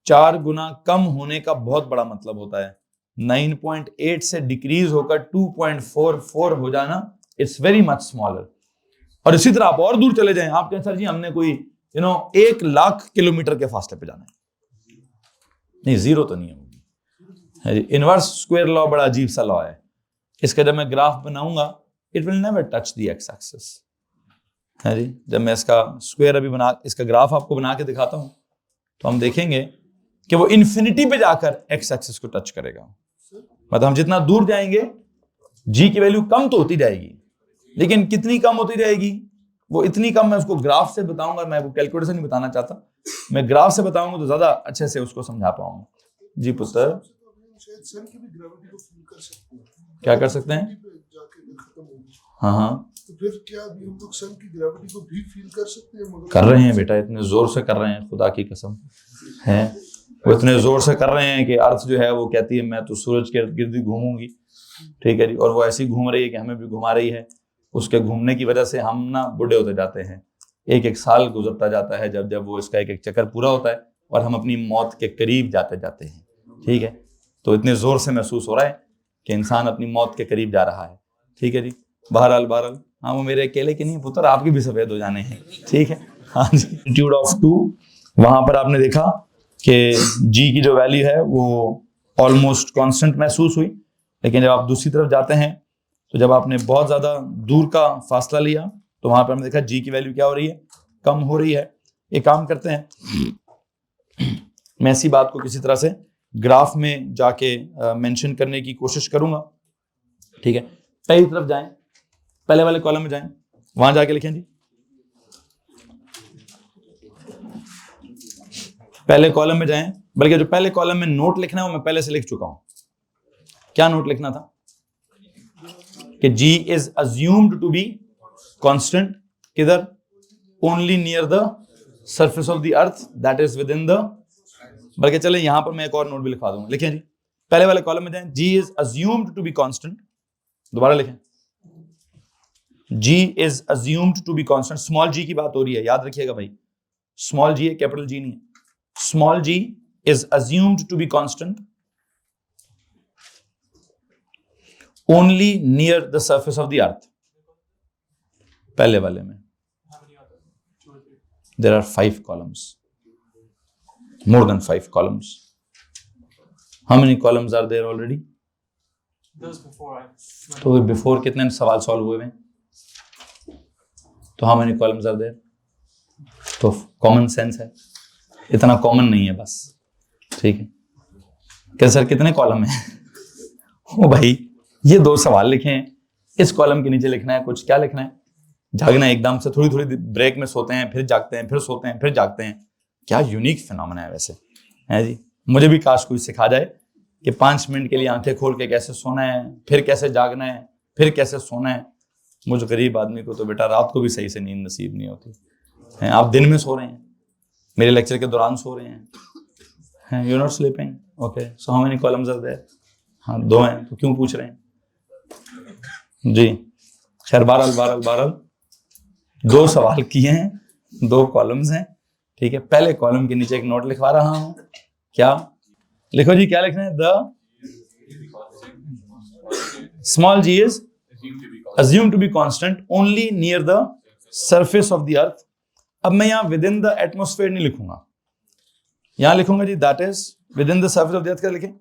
4 गुना कम होने का बहुत बड़ा मतलब होता है 9.8 से डिक्रीज होकर 2.44 हो जाना, इट्स वेरी मच स्मॉलर। और इसी तरह आप और दूर चले जाएं, आप कहें सर जी हमने कोई 1 लाख किलोमीटर के फासले पे जाना है, नहीं जीरो तो नहीं होगी। इनवर्स स्क्वायर लॉ बड़ा अजीब सा लॉ है, इसका जब मैं ग्राफ बनाऊंगा it will never touch the x axis, है जी। जब मैं इसका स्क्वायर अभी इसका ग्राफ आपको बना के दिखाता हूं तो हम देखेंगे कि वो इन्फिनिटी पे जाकर एक्स एक्सिस को टच करेगा। मतलब हम जितना दूर जाएंगे जी की वैल्यू कम तो होती जाएगी, लेकिन कितनी कम होती जाएगी वो इतनी कम, मैं उसको ग्राफ से बताऊंगा। मैं वो कैलकुलेटर से नहीं बताना चाहता, मैं ग्राफ से बताऊंगा तो ज्यादा अच्छे से उसको समझा पाऊंगा। जी पुत्र, शायद सन की भी ग्रेविटी को फील कर सकते हैं। क्या कर सकते हैं? जाके खत्म होगी। हाँ हाँ, तो फिर क्या अभी हम लोग सन की ग्रेविटी को भी फील कर सकते हैं? मगर कर रहे हैं बेटा, इतने जोर से कर रहे हैं, खुदा की कसम है। वो इतने जोर से कर रहे हैं कि अर्थ जो है वो कहती है मैं तो सूरज के इर्द गिर्द ही घूमूंगी, ठीक है जी। और वो ऐसी घूम रही है कि हमें भी घुमा रही है। उसके घूमने की वजह से हम ना बूढ़े होते जाते हैं, एक एक साल गुजरता जाता है जब जब वो इसका एक एक चक्कर पूरा होता है और हम अपनी मौत के करीब जाते जाते हैं, ठीक है। तो इतने जोर से महसूस हो रहा है कि इंसान अपनी मौत के करीब जा रहा है, ठीक है जी। बहरहाल हाँ, वो मेरे अकेले के नहीं पुत्र, आपके भी सफेद हो जाने हैं, ठीक है। हाँ जी, एम्पलीट्यूड ऑफ 2, वहां पर आपने देखा कि जी की जो वैल्यू है वो ऑलमोस्ट कांस्टेंट महसूस हुई, लेकिन जब आप दूसरी तरफ जाते हैं तो जब आपने बहुत ज्यादा दूर का फासला लिया तो वहां पर हमने देखा जी की वैल्यू क्या हो रही है, कम हो रही है। एक काम करते हैं, मैं इसी बात को किसी तरह से ग्राफ में जाके मेंशन करने की कोशिश करूंगा, ठीक है। पहली तरफ जाएं, पहले वाले कॉलम में जाएं, वहां जाके लिखें जी, पहले कॉलम में जाएं। बल्कि जो पहले कॉलम में नोट लिखना है वो मैं पहले से लिख चुका हूं। क्या नोट लिखना था? कि G is assumed to be constant, किधर? Only near the surface of the Earth, that is within the, बल्कि चले यहां पर मैं एक और नोट भी लिखवा दूंगा। लिखें जी, पहले वाले कॉलम में जाएं, G is assumed to be constant, दोबारा लिखें, G is assumed to be constant. Small g की बात हो रही है, याद रखिएगा भाई, स्मॉल g है, कैपिटल G नहीं है। Small g is assumed to be constant only near the surface of the earth. पहले वाले में there are 5 columns, more than 5 columns. How many columns are there already? तो बिफोर कितने सवाल solve हुए हैं? तो how many columns are there? तो कॉमन सेंस है, इतना कॉमन नहीं है बस, ठीक है। क्या सर कितने कॉलम है? ओ भाई, ये 2 सवाल लिखे हैं, इस कॉलम के नीचे लिखना है कुछ, क्या लिखना है? जागना है एकदम से, थोड़ी थोड़ी ब्रेक में सोते हैं, फिर जागते हैं, फिर सोते हैं, फिर जागते हैं। क्या यूनिक फिनोमेना है वैसे, है जी। मुझे भी काश कोई सिखा जाए कि 5 मिनट के लिए आंखें खोल के कैसे सोना है, फिर कैसे जागना है, फिर कैसे सोना है। मुझ गरीब आदमी को तो बेटा रात को भी सही से नींद नसीब नहीं होती है। आप दिन में सो रहे हैं, मेरे लेक्चर के दौरान सो रहे हैं, you not sleeping, okay. So how many columns are there? हाँ 2 हैं, तो क्यों पूछ रहे हैं जी? खैर बहरहाल 2 सवाल किए हैं, 2 कॉलम्स हैं, ठीक है। पहले कॉलम के नीचे एक नोट लिखवा रहा हूं, क्या लिखो जी, क्या लिखना है? The small g is assumed to be constant only near the surface of the earth। अब मैं यहां विद इन द एटमोस्फेयर नहीं लिखूंगा, यहां लिखूंगा g that is within the surface of the Earth. क्या लिखें?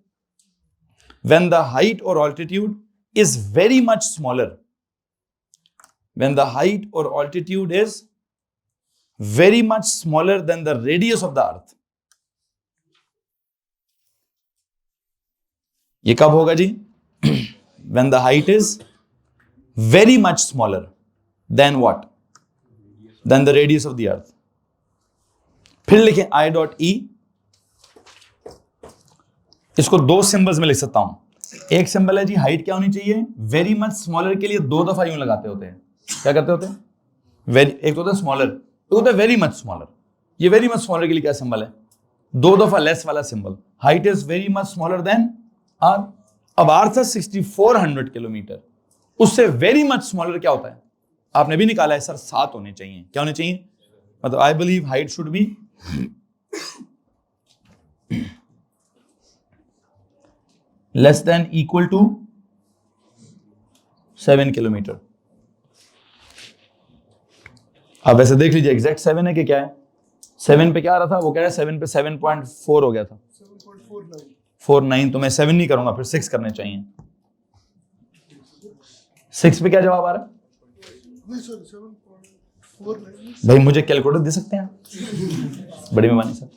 when the height or altitude is very much smaller, when the height or altitude is very much smaller than the radius of the earth। ये कब होगा जी? when the height is very much smaller than what? than the radius of the earth। फिर लिखें I.E, इसको 2 symbols में लिख सकता हूं। एक सिंबल है जी हाइट क्या होनी चाहिए, वेरी मच स्मॉलर के लिए 2 दफा यूं लगाते होते हैं, क्या करते होते हैं? एक तो होता है स्मॉलर, एक होता है वेरी मच स्मॉलर। ये वेरी मच स्मॉलर के लिए क्या सिंबल है? 2 दफा लेस वाला symbol. Height is very much smaller than R. अब आर था 6400 किलोमीटर, उससे वेरी मच स्मॉलर क्या होता है? आपने भी निकाला है सर, 7 होने चाहिए। क्या होने चाहिए? मतलब I believe height should be less than equal to 7 kilometre. अब ऐसे देख लीजिए एग्जैक्ट 7 है कि क्या है? 7 पे क्या आ रहा था? वो कह रहा है 7 पे 7.4 हो गया था, 7.49। तो मैं 7 नहीं करूंगा, फिर 6 करने चाहिए। 6 पे क्या जवाब आ रहा है? 7.49 भाई मुझे कैलकुलेटर दे सकते हैं आप? बड़ी मेहरबानी सर।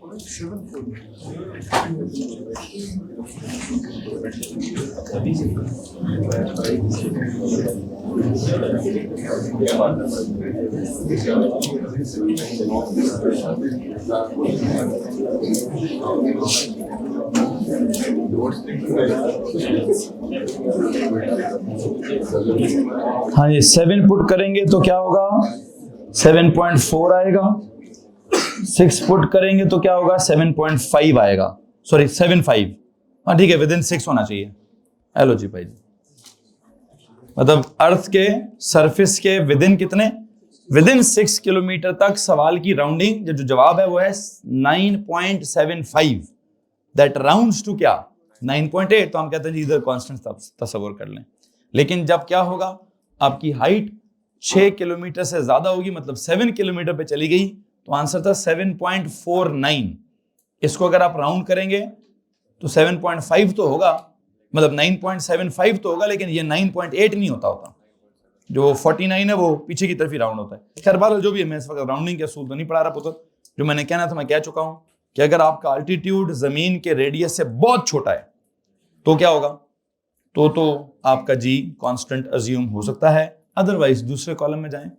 7.4 हाँ जी, 7 पुट करेंगे तो क्या होगा? 7.4 आएगा। 6 पुट करेंगे तो क्या होगा? 7.5 आएगा। सॉरी 7.5। हाँ ठीक है, विदिन 6 होना चाहिए। हेलो जी भाई, मतलब अर्थ के सरफेस के विदिन कितने? विदिन 6 किलोमीटर तक सवाल की राउंडिंग जो जवाब है वो है 9.75। दैट राउंड्स टू क्या? 9.8। तो हम कहते हैं जी इधर कांस्टेंट तस्वर कर लें। लेकिन जब क्या होगा, आपकी हाइट 6 किलोमीटर से ज्यादा होगी, मतलब 7 किलोमीटर पे चली गई, तो आंसर था 7.49। इसको अगर आप राउंड करेंगे तो 7.5 तो होगा, मतलब 9.75 तो होगा, लेकिन ये 9.8 नहीं होता। जो 49 है वो पीछे की तरफ ही राउंड होता है। खैर बहरहाल जो भी है, मैं इस वक्त राउंडिंग के असूल तो नहीं पढ़ा रहा पुत्र। जो मैंने कहना था मैं कह चुका हूं कि अगर आपका अल्टीट्यूड जमीन के रेडियस से बहुत छोटा है तो क्या होगा? तो आपका जी कांस्टेंट अज्यूम हो सकता है। अदरवाइज दूसरे कॉलम में जाएं।